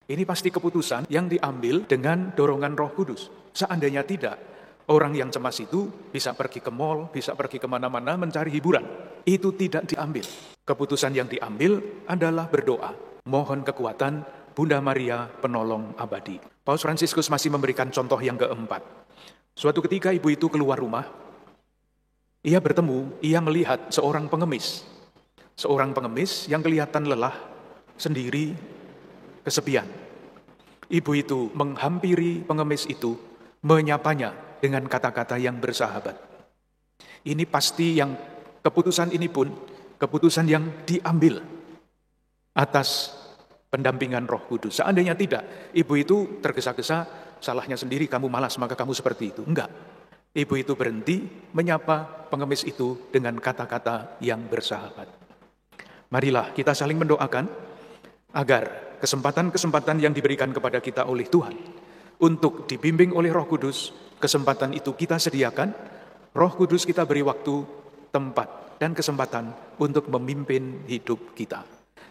Ini pasti keputusan yang diambil dengan dorongan Roh Kudus. Seandainya tidak, orang yang cemas itu bisa pergi ke mall, bisa pergi kemana-mana mencari hiburan. Itu tidak diambil. Keputusan yang diambil adalah berdoa. Mohon kekuatan Bunda Maria penolong abadi. Paus Fransiskus masih memberikan contoh yang keempat. Suatu ketika ibu itu keluar rumah, ia melihat seorang pengemis. Seorang pengemis yang kelihatan lelah, sendiri, kesepian. Ibu itu menghampiri pengemis itu, menyapanya dengan kata-kata yang bersahabat. Ini pasti keputusan ini pun keputusan yang diambil atas pendampingan Roh Kudus. Seandainya tidak, ibu itu tergesa-gesa, salahnya sendiri, kamu malas maka kamu seperti itu. Enggak. Ibu itu berhenti menyapa pengemis itu dengan kata-kata yang bersahabat. Marilah kita saling mendoakan agar kesempatan-kesempatan yang diberikan kepada kita oleh Tuhan untuk dibimbing oleh Roh Kudus, kesempatan itu kita sediakan, Roh Kudus kita beri waktu, tempat, dan kesempatan untuk memimpin hidup kita.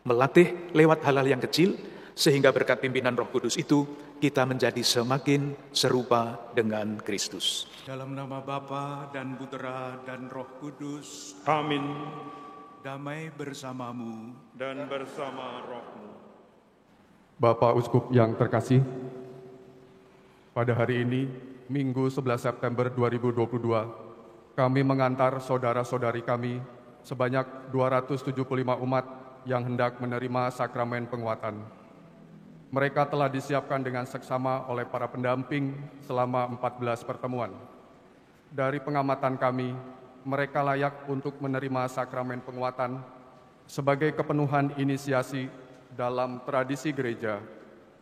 Melatih lewat hal-hal yang kecil, sehingga berkat pimpinan Roh Kudus itu, kita menjadi semakin serupa dengan Kristus. Dalam nama Bapa dan Putera dan Roh Kudus. Amin. Damai bersamamu dan bersama rohmu. Bapak Uskup yang terkasih, pada hari ini, Minggu 11 September 2022, kami mengantar saudara-saudari kami sebanyak 275 umat yang hendak menerima sakramen penguatan. Mereka telah disiapkan dengan seksama oleh para pendamping selama 14 pertemuan. Dari pengamatan kami, mereka layak untuk menerima sakramen penguatan sebagai kepenuhan inisiasi dalam tradisi gereja,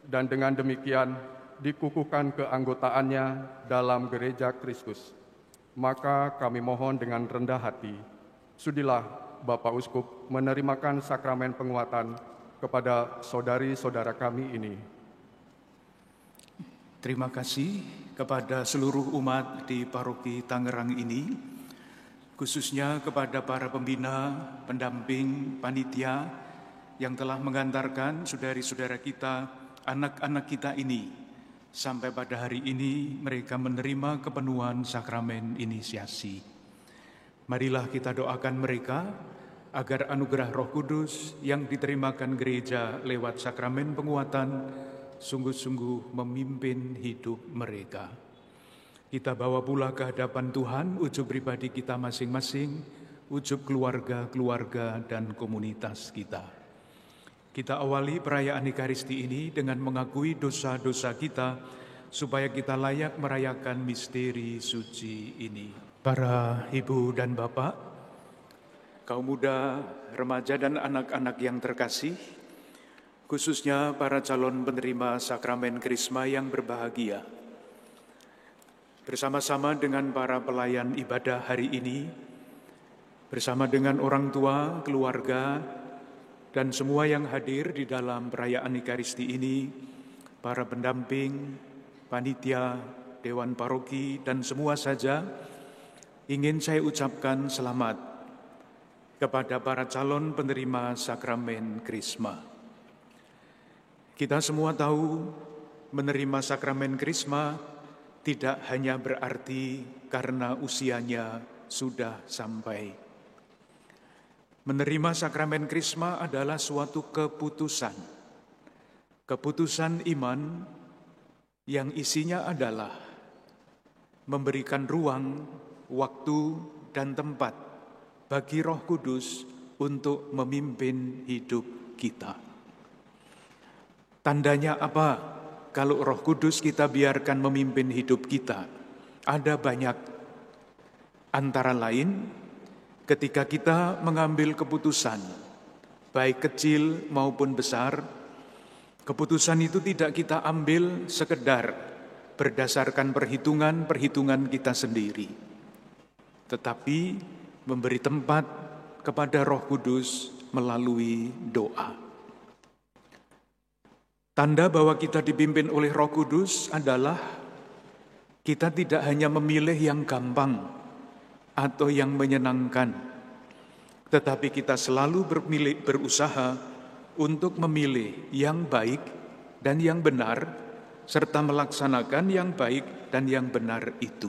dan dengan demikian dikukuhkan keanggotaannya dalam gereja Kristus. Maka kami mohon dengan rendah hati, sudilah Bapak Uskup menerimakan sakramen penguatan kepada saudari-saudara kami ini. Terima kasih kepada seluruh umat di Paroki Tangerang ini, khususnya kepada para pembina, pendamping, panitia yang telah mengantarkan saudari-saudara kita, anak-anak kita ini, sampai pada hari ini mereka menerima kepenuhan sakramen inisiasi. Marilah kita doakan mereka agar anugerah Roh Kudus yang diterimakan gereja lewat sakramen penguatan sungguh-sungguh memimpin hidup mereka. Kita bawa pula ke hadapan Tuhan ujub pribadi kita masing-masing, ujub keluarga-keluarga dan komunitas kita. Kita awali perayaan Ekaristi ini dengan mengakui dosa-dosa kita, supaya kita layak merayakan misteri suci ini. Para ibu dan bapak, kaum muda, remaja dan anak-anak yang terkasih, khususnya para calon penerima sakramen Krisma yang berbahagia, bersama-sama dengan para pelayan ibadah hari ini, bersama dengan orang tua, keluarga, dan semua yang hadir di dalam perayaan Ekaristi ini, para pendamping, panitia, dewan paroki, dan semua saja, ingin saya ucapkan selamat kepada para calon penerima sakramen Krisma. Kita semua tahu menerima sakramen Krisma tidak hanya berarti karena usianya sudah sampai. Menerima sakramen Krisma adalah suatu keputusan. Keputusan iman yang isinya adalah memberikan ruang, waktu, dan tempat bagi Roh Kudus untuk memimpin hidup kita. Tandanya apa? Kalau Roh Kudus kita biarkan memimpin hidup kita, ada banyak. Antara lain, ketika kita mengambil keputusan, baik kecil maupun besar, keputusan itu tidak kita ambil sekedar berdasarkan perhitungan kita sendiri, tetapi memberi tempat kepada Roh Kudus melalui doa. Tanda bahwa kita dipimpin oleh Roh Kudus adalah kita tidak hanya memilih yang gampang atau yang menyenangkan, tetapi kita selalu berusaha untuk memilih yang baik dan yang benar, serta melaksanakan yang baik dan yang benar itu.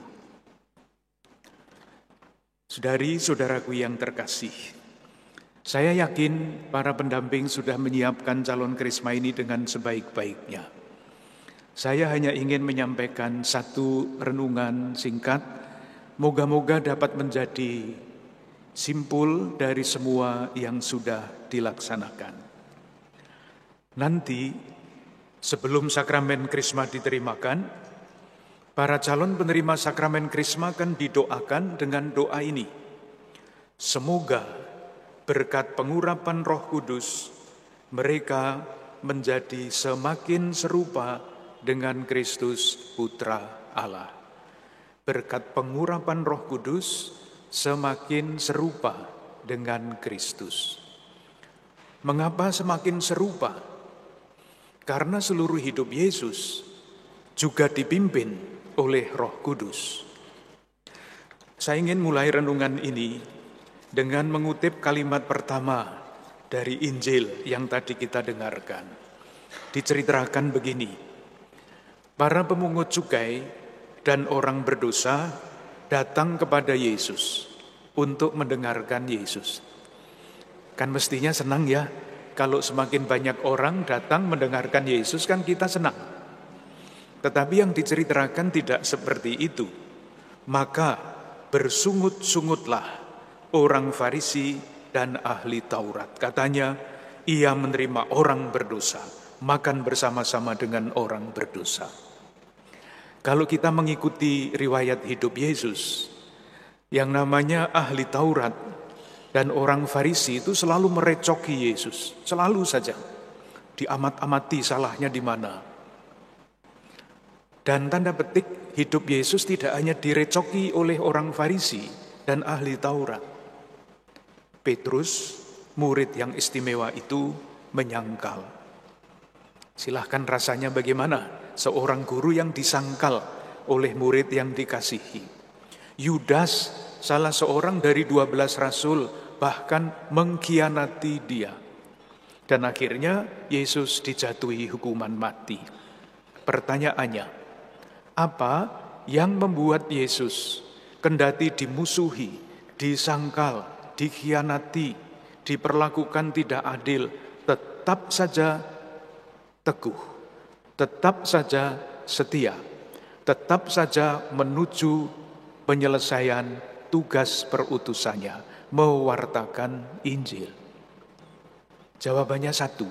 Saudari-saudaraku yang terkasih, saya yakin para pendamping sudah menyiapkan calon krisma ini dengan sebaik-baiknya. Saya hanya ingin menyampaikan satu renungan singkat, moga-moga dapat menjadi simpul dari semua yang sudah dilaksanakan. Nanti, sebelum sakramen krisma diterimakan, para calon penerima sakramen krisma akan didoakan dengan doa ini. Semoga berkat pengurapan Roh Kudus, mereka menjadi semakin serupa dengan Kristus Putra Allah. Berkat pengurapan Roh Kudus, semakin serupa dengan Kristus. Mengapa semakin serupa? Karena seluruh hidup Yesus juga dipimpin oleh Roh Kudus. Saya ingin mulai renungan ini dengan mengutip kalimat pertama dari Injil yang tadi kita dengarkan. Diceritakan begini, para pemungut cukai dan orang berdosa datang kepada Yesus untuk mendengarkan Yesus. Kan mestinya senang ya, kalau semakin banyak orang datang mendengarkan Yesus kan kita senang. Tetapi yang diceritakan tidak seperti itu. Maka bersungut-sungutlah orang Farisi dan ahli Taurat. Katanya, ia menerima orang berdosa, makan bersama-sama dengan orang berdosa. Kalau kita mengikuti riwayat hidup Yesus, yang namanya ahli Taurat dan orang Farisi itu selalu merecoki Yesus, selalu saja diamat-amati salahnya di mana. Dan tanda petik, hidup Yesus tidak hanya direcoki oleh orang Farisi dan ahli Taurat. Petrus, murid yang istimewa itu, menyangkal. Silahkan rasanya bagaimana seorang guru yang disangkal oleh murid yang dikasihi. Yudas, salah seorang dari 12 rasul, bahkan mengkhianati dia. Dan akhirnya Yesus dijatuhi hukuman mati. Pertanyaannya, apa yang membuat Yesus kendati dimusuhi, disangkal, dikhianati, diperlakukan tidak adil, tetap saja teguh, tetap saja setia, tetap saja menuju penyelesaian tugas perutusannya, mewartakan Injil? Jawabannya satu,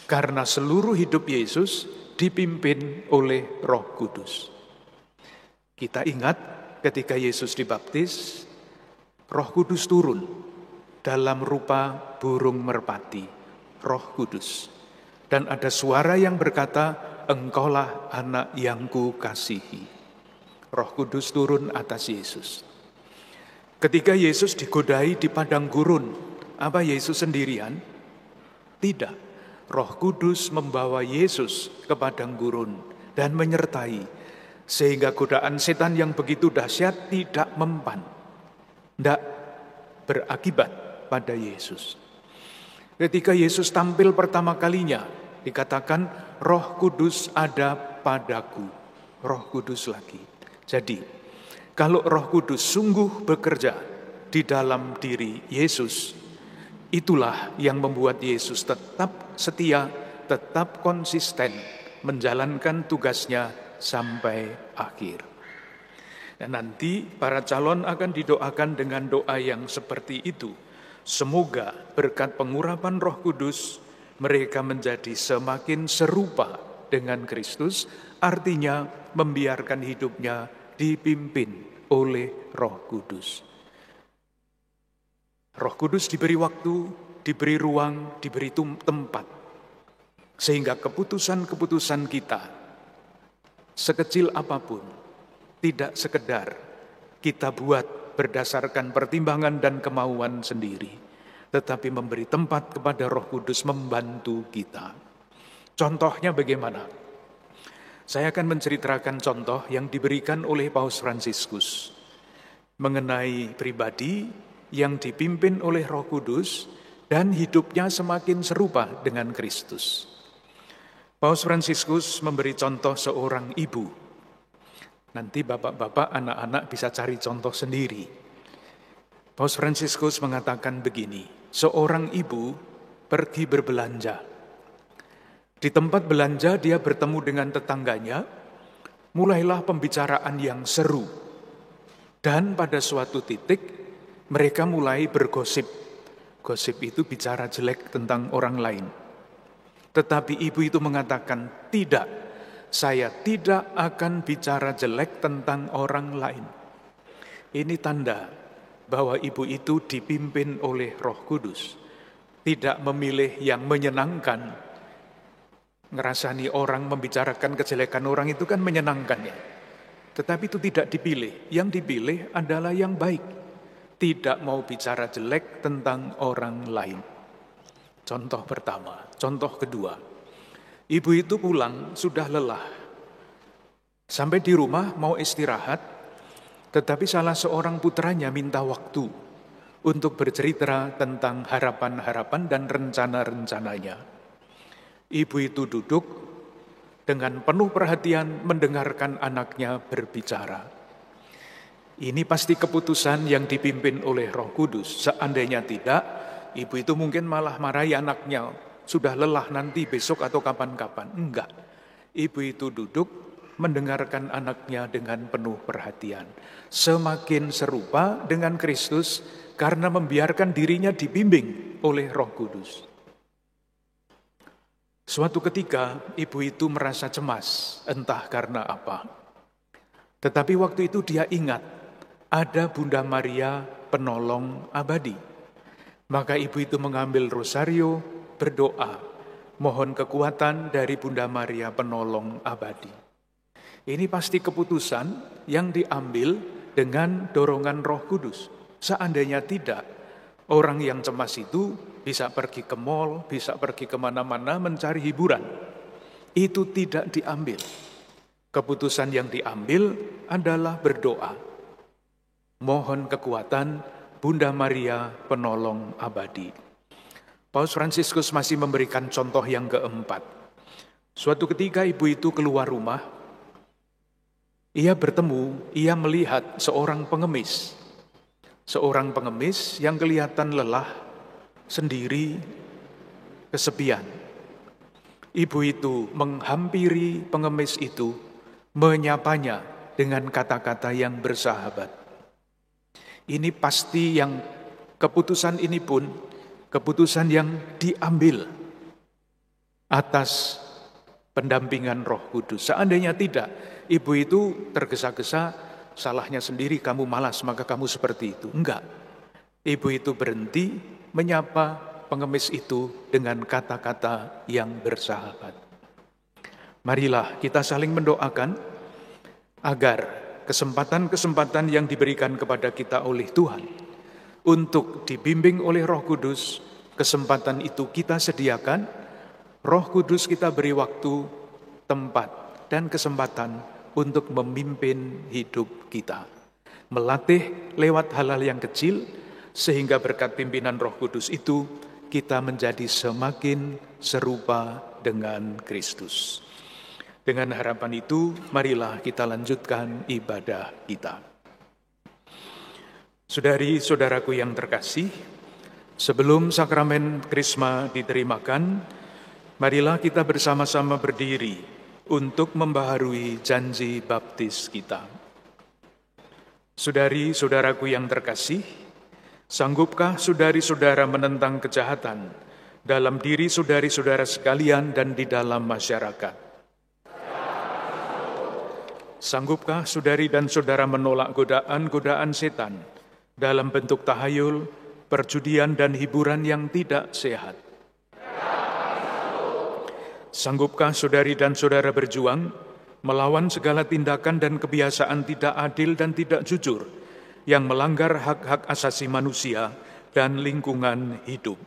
karena seluruh hidup Yesus dipimpin oleh Roh Kudus. Kita ingat ketika Yesus dibaptis, Roh Kudus turun dalam rupa burung merpati, Roh Kudus. Dan ada suara yang berkata, engkaulah anak yang kukasihi. Roh Kudus turun atas Yesus. Ketika Yesus digodai di padang gurun, apa Yesus sendirian? Tidak. Roh Kudus membawa Yesus ke padang gurun dan menyertai, sehingga godaan setan yang begitu dahsyat tidak mempan, tidak berakibat pada Yesus. Ketika Yesus tampil pertama kalinya, dikatakan Roh Kudus ada padaku. Roh Kudus lagi. Jadi, kalau Roh Kudus sungguh bekerja di dalam diri Yesus, itulah yang membuat Yesus tetap setia, tetap konsisten menjalankan tugasnya sampai akhir. Dan nanti para calon akan didoakan dengan doa yang seperti itu. Semoga berkat pengurapan Roh Kudus, mereka menjadi semakin serupa dengan Kristus, artinya membiarkan hidupnya dipimpin oleh Roh Kudus. Roh Kudus diberi waktu, diberi ruang, diberi tempat, sehingga keputusan-keputusan kita, sekecil apapun, tidak sekedar kita buat berdasarkan pertimbangan dan kemauan sendiri, tetapi memberi tempat kepada Roh Kudus membantu kita. Contohnya bagaimana? Saya akan menceritakan contoh yang diberikan oleh Paus Fransiskus mengenai pribadi yang dipimpin oleh Roh Kudus dan hidupnya semakin serupa dengan Kristus. Paus Fransiskus memberi contoh seorang ibu. Nanti bapak-bapak, anak-anak bisa cari contoh sendiri. Paus Fransiskus mengatakan begini, seorang ibu pergi berbelanja. Di tempat belanja dia bertemu dengan tetangganya, mulailah pembicaraan yang seru. Dan pada suatu titik mereka mulai bergosip. Gosip itu bicara jelek tentang orang lain. Tetapi ibu itu mengatakan, tidak, saya tidak akan bicara jelek tentang orang lain. Ini tanda bahwa ibu itu dipimpin oleh Roh Kudus. Tidak memilih yang menyenangkan. Ngerasani orang, membicarakan kejelekan orang itu kan menyenangkan ya. Tetapi itu tidak dipilih. Yang dipilih adalah yang baik. Tidak mau bicara jelek tentang orang lain. Contoh pertama. Contoh kedua, ibu itu pulang sudah lelah. Sampai di rumah mau istirahat, tetapi salah seorang putranya minta waktu untuk bercerita tentang harapan-harapan dan rencana-rencananya. Ibu itu duduk dengan penuh perhatian mendengarkan anaknya berbicara. Ini pasti keputusan yang dipimpin oleh Roh Kudus. Seandainya tidak, ibu itu mungkin malah marahi anaknya, sudah lelah nanti besok atau kapan-kapan. Enggak. Ibu itu duduk mendengarkan anaknya dengan penuh perhatian. Semakin serupa dengan Kristus karena membiarkan dirinya dibimbing oleh Roh Kudus. Suatu ketika ibu itu merasa cemas, entah karena apa. Tetapi waktu itu dia ingat ada Bunda Maria penolong abadi. Maka ibu itu mengambil rosario, berdoa, mohon kekuatan dari Bunda Maria penolong abadi. Ini pasti keputusan yang diambil dengan dorongan Roh Kudus. Seandainya tidak, orang yang cemas itu bisa pergi ke mall, bisa pergi kemana-mana mencari hiburan. Itu tidak diambil. Keputusan yang diambil adalah berdoa. Mohon kekuatan Bunda Maria penolong abadi. Paus Fransiskus masih memberikan contoh yang keempat. Suatu ketika ibu itu keluar rumah, ia melihat seorang pengemis. Seorang pengemis yang kelihatan lelah, sendiri, kesepian. Ibu itu menghampiri pengemis itu, menyapanya dengan kata-kata yang bersahabat. Ini pasti yang keputusan ini pun keputusan yang diambil atas pendampingan Roh Kudus. Seandainya tidak, ibu itu tergesa-gesa, salahnya sendiri, kamu malas maka kamu seperti itu. Enggak. Ibu itu berhenti menyapa pengemis itu dengan kata-kata yang bersahabat. Marilah kita saling mendoakan agar kesempatan-kesempatan yang diberikan kepada kita oleh Tuhan untuk dibimbing oleh Roh Kudus, kesempatan itu kita sediakan. Roh Kudus kita beri waktu, tempat, dan kesempatan untuk memimpin hidup kita. Melatih lewat hal-hal yang kecil, sehingga berkat pimpinan Roh Kudus itu, kita menjadi semakin serupa dengan Kristus. Dengan harapan itu, marilah kita lanjutkan ibadah kita. Saudari-saudaraku yang terkasih, sebelum sakramen Krisma diterimakan, marilah kita bersama-sama berdiri untuk membaharui janji baptis kita. Saudari-saudaraku yang terkasih, sanggupkah saudari-saudara menentang kejahatan dalam diri saudari-saudara sekalian dan di dalam masyarakat? Sanggupkah saudari dan saudara menolak godaan-godaan setan dalam bentuk tahayul, perjudian dan hiburan yang tidak sehat? Sanggupkah saudari dan saudara berjuang melawan segala tindakan dan kebiasaan tidak adil dan tidak jujur yang melanggar hak-hak asasi manusia dan lingkungan hidup?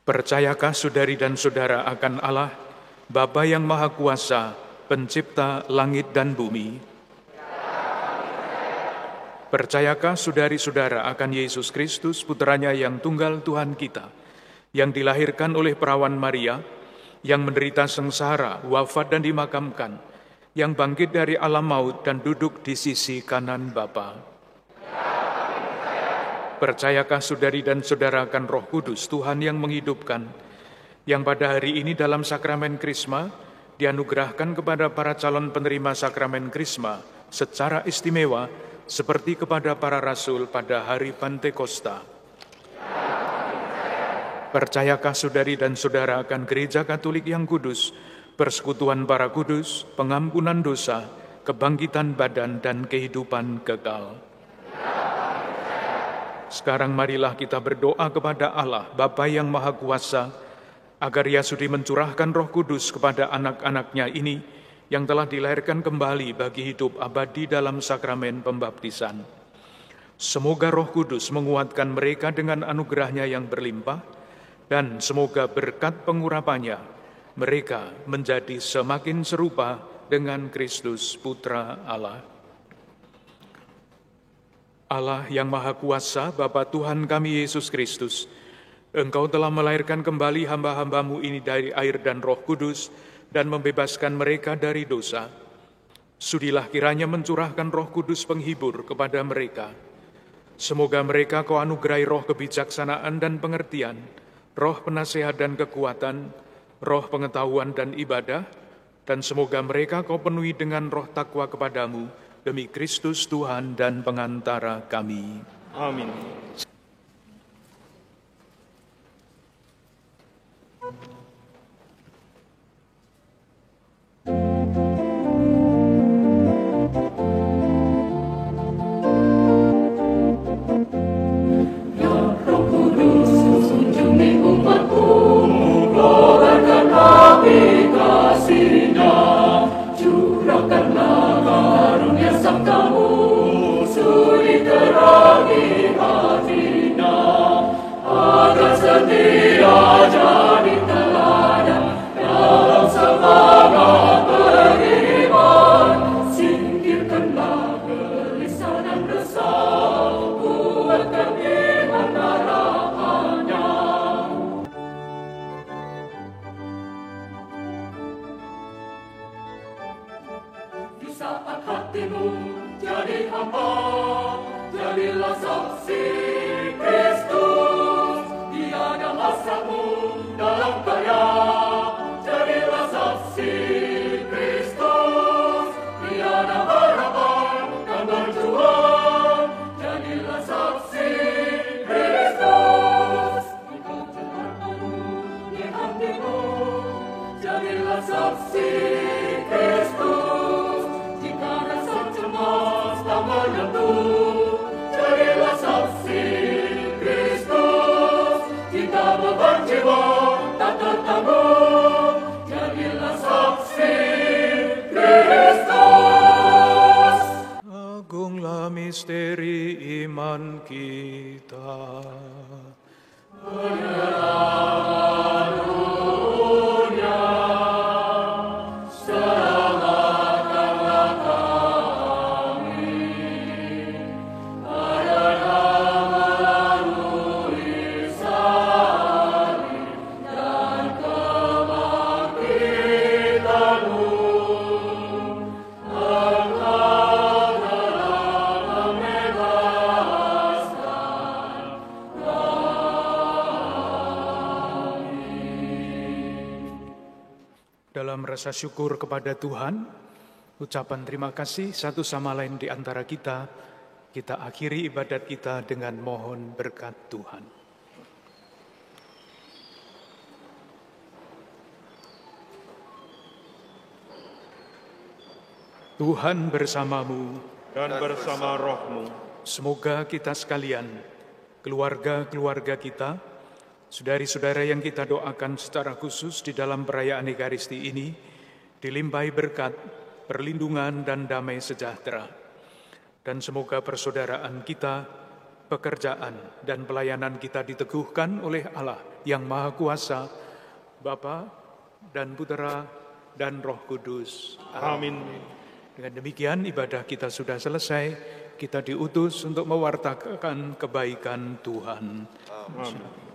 Percayakah saudari dan saudara akan Allah, Bapa yang Maha Kuasa, Pencipta langit dan bumi? Percayakah saudari-saudara akan Yesus Kristus, Putranya yang tunggal Tuhan kita, yang dilahirkan oleh perawan Maria, yang menderita sengsara, wafat dan dimakamkan, yang bangkit dari alam maut dan duduk di sisi kanan Bapa. Percayakah saudari dan saudara akan Roh Kudus, Tuhan yang menghidupkan, yang pada hari ini dalam sakramen Krisma dianugerahkan kepada para calon penerima sakramen Krisma secara istimewa seperti kepada para rasul pada hari Pantekosta. Percayakah saudari dan saudara akan Gereja Katolik yang kudus, persekutuan para kudus, pengampunan dosa, kebangkitan badan, dan kehidupan kekal? Sekarang marilah kita berdoa kepada Allah, Bapa yang Maha Kuasa, agar Ia sudi mencurahkan Roh Kudus kepada anak-anaknya ini yang telah dilahirkan kembali bagi hidup abadi dalam sakramen pembaptisan. Semoga Roh Kudus menguatkan mereka dengan anugerah-Nya yang berlimpah, dan semoga berkat pengurapannya mereka menjadi semakin serupa dengan Kristus Putra Allah. Allah yang Maha Kuasa, Bapa Tuhan kami Yesus Kristus, Engkau telah melahirkan kembali hamba-hamba-Mu ini dari air dan Roh Kudus dan membebaskan mereka dari dosa. Sudilah kiranya mencurahkan Roh Kudus penghibur kepada mereka. Semoga mereka Kau anugerai roh kebijaksanaan dan pengertian, roh penasehat dan kekuatan, roh pengetahuan dan ibadah, dan semoga mereka Kau penuhi dengan roh takwa kepadamu, demi Kristus Tuhan dan pengantara kami. Amin. Saat hatimu jadi hamba, jadilah saksi Kristus. Dia adalah asapmu dalam karya, jadilah saksi Kristus. Tiada harapan dan berjuang, jadilah saksi Kristus. Ikut jalanmu di hatimu, jadilah saksi Kristus. Jadilah saksi Kristus. Jika beban jiwa tak tertanggung, jadilah saksi Kristus. Agunglah misteri iman kita. Penerangan dunia, selamatkanlah kami. Adalah melalui salib dan kebangkitan-Mu. Engkau telah membebaskan Dalam rasa syukur kepada Tuhan, ucapan terima kasih satu sama lain di antara kita akhiri ibadat kita dengan mohon berkat Tuhan. Tuhan bersamamu Dan bersama rohmu, semoga kita sekalian, keluarga-keluarga kita, saudari-saudara yang kita doakan secara khusus di dalam perayaan Ekaristi ini, dilimpahi berkat, perlindungan, dan damai sejahtera. Dan semoga persaudaraan kita, pekerjaan, dan pelayanan kita diteguhkan oleh Allah yang Maha Kuasa, Bapa dan Putera dan Roh Kudus. amin. Dengan demikian ibadah kita sudah selesai, kita diutus untuk mewartakan kebaikan Tuhan. Amin.